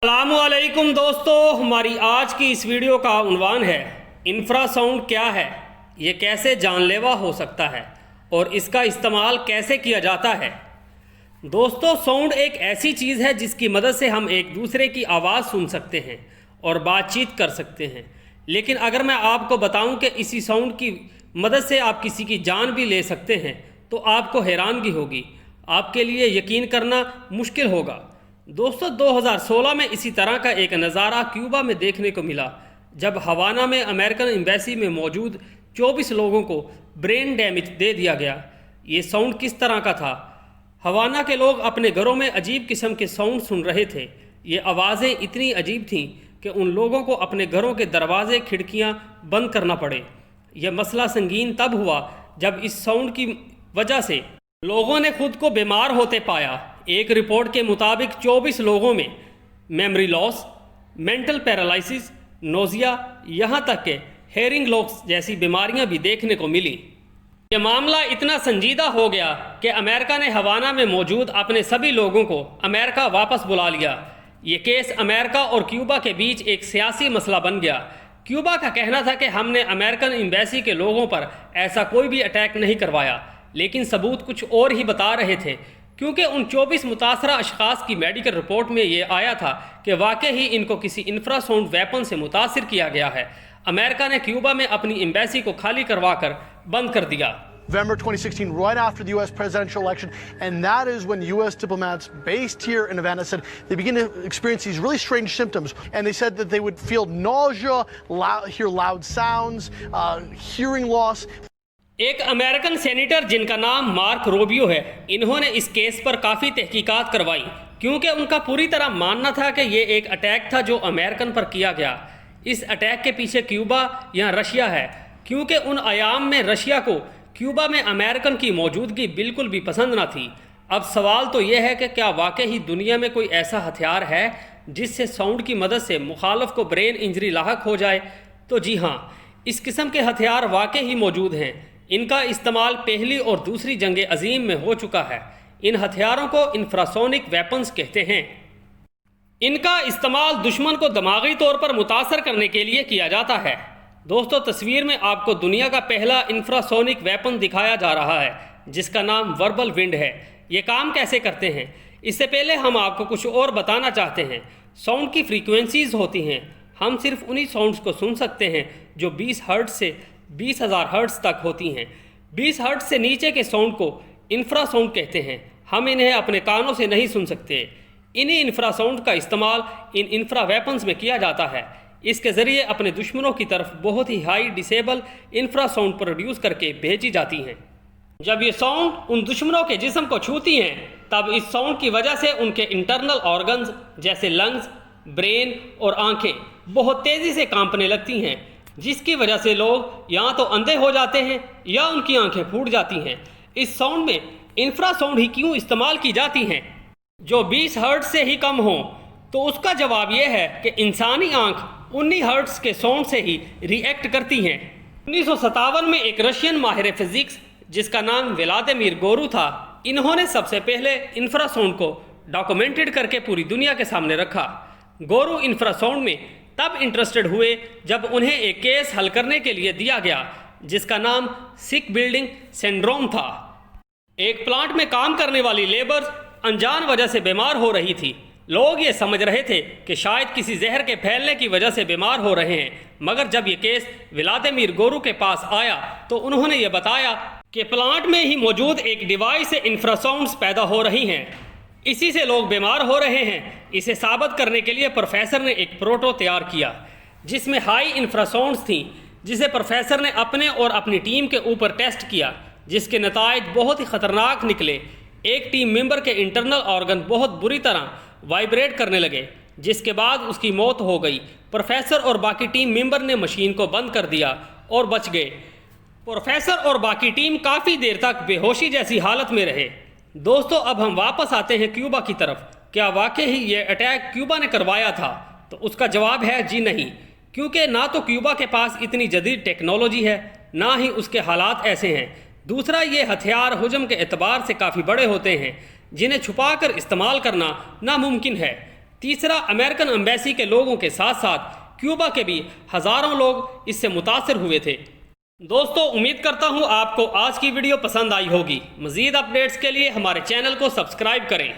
السلام علیکم دوستو، ہماری آج کی اس ویڈیو کا عنوان ہے انفراساؤنڈ کیا ہے، یہ کیسے جان لیوا ہو سکتا ہے اور اس کا استعمال کیسے کیا جاتا ہے۔ دوستو، ساؤنڈ ایک ایسی چیز ہے جس کی مدد سے ہم ایک دوسرے کی آواز سن سکتے ہیں اور بات چیت کر سکتے ہیں، لیکن اگر میں آپ کو بتاؤں کہ اسی ساؤنڈ کی مدد سے آپ کسی کی جان بھی لے سکتے ہیں تو آپ کو حیرانگی ہوگی، آپ کے لیے یقین کرنا مشکل ہوگا۔ دوستو، 2016 میں اسی طرح کا ایک نظارہ کیوبا میں دیکھنے کو ملا جب ہوانا میں امریکن ایمبیسی میں موجود 24 لوگوں کو برین ڈیمیج دے دیا گیا۔ یہ ساؤنڈ کس طرح کا تھا؟ ہوانا کے لوگ اپنے گھروں میں عجیب قسم کے ساؤنڈ سن رہے تھے۔ یہ آوازیں اتنی عجیب تھیں کہ ان لوگوں کو اپنے گھروں کے دروازے کھڑکیاں بند کرنا پڑے۔ یہ مسئلہ سنگین تب ہوا جب اس ساؤنڈ کی وجہ سے لوگوں نے خود کو بیمار ہوتے پایا۔ ایک رپورٹ کے مطابق 24 لوگوں میں میموری لاس، مینٹل پیرالائسس، نوزیا، یہاں تک کہ ہیئرنگ لاس جیسی بیماریاں بھی دیکھنے کو ملیں۔ یہ معاملہ اتنا سنجیدہ ہو گیا کہ امریکہ نے ہوانا میں موجود اپنے سبھی لوگوں کو امریکہ واپس بلا لیا۔ یہ کیس امریکہ اور کیوبا کے بیچ ایک سیاسی مسئلہ بن گیا۔ کیوبا کا کہنا تھا کہ ہم نے امریکن ایمبیسی کے لوگوں پر ایسا کوئی بھی اٹیک نہیں کروایا، لیکن ثبوت کچھ اور ہی بتا رہے تھے، کیونکہ ان 24 متاثرہ اشخاص کی میڈیکل رپورٹ میں یہ آیا تھا کہ واقعی ہی ان کو کسی انفراساؤنڈ ویپن سے متاثر کیا گیا ہے۔ امریکہ نے کیوبا میں اپنی ایمبیسی کو خالی کروا کر بند کر دیا۔ November 2016, right after the U.S. presidential election, and that is when U.S. diplomats based here in Havana said they begin to experience these really strange symptoms, and they said that they would feel nausea, hear loud sounds, hearing loss. ایک American senator جن کا نام mark Rubio ہے، انہوں نے اس case پر کافی تحقیقات کروائی، کیونکہ ان کا پوری طرح ماننا تھا کہ یہ ایک اٹیک تھا جو امریکن پر کیا گیا۔ اس اٹیک کے پیچھے کیوبا یا رشیا ہے، کیونکہ ان ایام میں رشیا کو کیوبا میں امریکن کی موجودگی بالکل بھی پسند نہ تھی۔ اب سوال تو یہ ہے کہ کیا واقعی دنیا میں کوئی ایسا ہتھیار ہے جس سے ساؤنڈ کی مدد سے مخالف کو برین انجری لاحق ہو جائے؟ تو جی ہاں، اس قسم کے ہتھیار واقعی ہی موجود ہیں۔ ان کا استعمال پہلی اور دوسری جنگ عظیم میں ہو چکا ہے۔ ان ہتھیاروں کو انفراسونک ویپنز کہتے ہیں۔ ان کا استعمال دشمن کو دماغی طور پر متاثر کرنے کے لیے کیا جاتا ہے۔ دوستو، تصویر میں آپ کو دنیا کا پہلا انفراسونک ویپن دکھایا جا رہا ہے جس کا نام وربل ونڈ ہے۔ یہ کام کیسے کرتے ہیں؟ اس سے پہلے ہم آپ کو کچھ اور بتانا چاہتے ہیں۔ ساؤنڈ کی فریکوینسیز ہوتی ہیں۔ ہم صرف انہی ساؤنڈز کو سن سکتے ہیں جو 20 ہرٹز سے 20,000 ہرٹز تک ہوتی ہیں۔ 20 ہرٹز سے نیچے کے ساؤنڈ کو انفرا ساؤنڈ کہتے ہیں۔ ہم انہیں اپنے کانوں سے نہیں سن سکتے۔ انہی انفرا ساؤنڈ کا استعمال ان انفرا ویپنز میں کیا جاتا ہے۔ اس کے ذریعے اپنے دشمنوں کی طرف بہت ہی high decibel infrasound produce کر کے بھیجی جاتی ہیں۔ جب یہ ساؤنڈ ان دشمنوں کے جسم کو چھوتی ہیں، تب اس ساؤنڈ کی وجہ سے ان کے انٹرنل آرگنز جیسے لنگز، برین اور آنکھیں بہت تیزی سے کانپنے لگتی ہیں، جس کی وجہ سے لوگ یا تو اندھے ہو جاتے ہیں یا ان کی آنکھیں پھوٹ جاتی ہیں۔ اس ساؤنڈ میں انفرا ساؤنڈ ہی کیوں استعمال کی جاتی ہیں جو 20 ہرٹز سے ہی کم ہوں؟ تو اس کا جواب یہ ہے کہ انسانی آنکھ 19 ہرٹز کے ساؤنڈ سے ہی ری ایکٹ کرتی ہیں۔ 1957 میں ایک رشین ماہر فزکس جس کا نام ولادیمیر گورو تھا، انہوں نے سب سے پہلے انفرا ساؤنڈ کو ڈاکومنٹڈ کر کے پوری دنیا کے سامنے رکھا۔ گورو انفرا ساؤنڈ میں تب انٹرسٹڈ ہوئے جب انہیں ایک کیس حل کرنے کے لیے دیا گیا جس کا نام سک بلڈنگ سنڈروم تھا۔ ایک پلانٹ میں کام کرنے والی لیبرز انجان وجہ سے بیمار ہو رہی تھی۔ لوگ یہ سمجھ رہے تھے کہ شاید کسی زہر کے پھیلنے کی وجہ سے بیمار ہو رہے ہیں، مگر جب یہ کیس ولادیمیر گورو کے پاس آیا تو انہوں نے یہ بتایا کہ پلانٹ میں ہی موجود ایک ڈیوائس سے انفرا ساؤنڈز پیدا ہو رہی ہیں، اسی سے لوگ بیمار ہو رہے ہیں۔ اسے ثابت کرنے کے لیے پروفیسر نے ایک پروٹو تیار کیا جس میں ہائی انفرا ساؤنڈز تھیں، جسے پروفیسر نے اپنے اور اپنی ٹیم کے اوپر ٹیسٹ کیا، جس کے نتائج بہت ہی خطرناک نکلے۔ ایک ٹیم ممبر کے انٹرنل آرگن بہت بری طرح وائبریٹ کرنے لگے، جس کے بعد اس کی موت ہو گئی۔ پروفیسر اور باقی ٹیم ممبر نے مشین کو بند کر دیا اور بچ گئے۔ پروفیسر اور باقی ٹیم کافی دیر تک بے ہوشی جیسی حالت میں رہے۔ دوستو، اب ہم واپس آتے ہیں کیوبا کی طرف۔ کیا واقعی یہ اٹیک کیوبا نے کروایا تھا؟ تو اس کا جواب ہے جی نہیں، کیونکہ نہ تو کیوبا کے پاس اتنی جدید ٹیکنالوجی ہے، نہ ہی اس کے حالات ایسے ہیں۔ دوسرا، یہ ہتھیار حجم کے اعتبار سے کافی بڑے ہوتے ہیں، جنہیں چھپا کر استعمال کرنا ناممکن ہے۔ تیسرا، امریکن ایمبیسی کے لوگوں کے ساتھ ساتھ کیوبا کے بھی ہزاروں لوگ اس سے متاثر ہوئے تھے۔ دوستو، امید کرتا ہوں آپ کو آج کی ویڈیو پسند آئی ہوگی۔ مزید اپڈیٹس کے لیے ہمارے چینل کو سبسکرائب کریں۔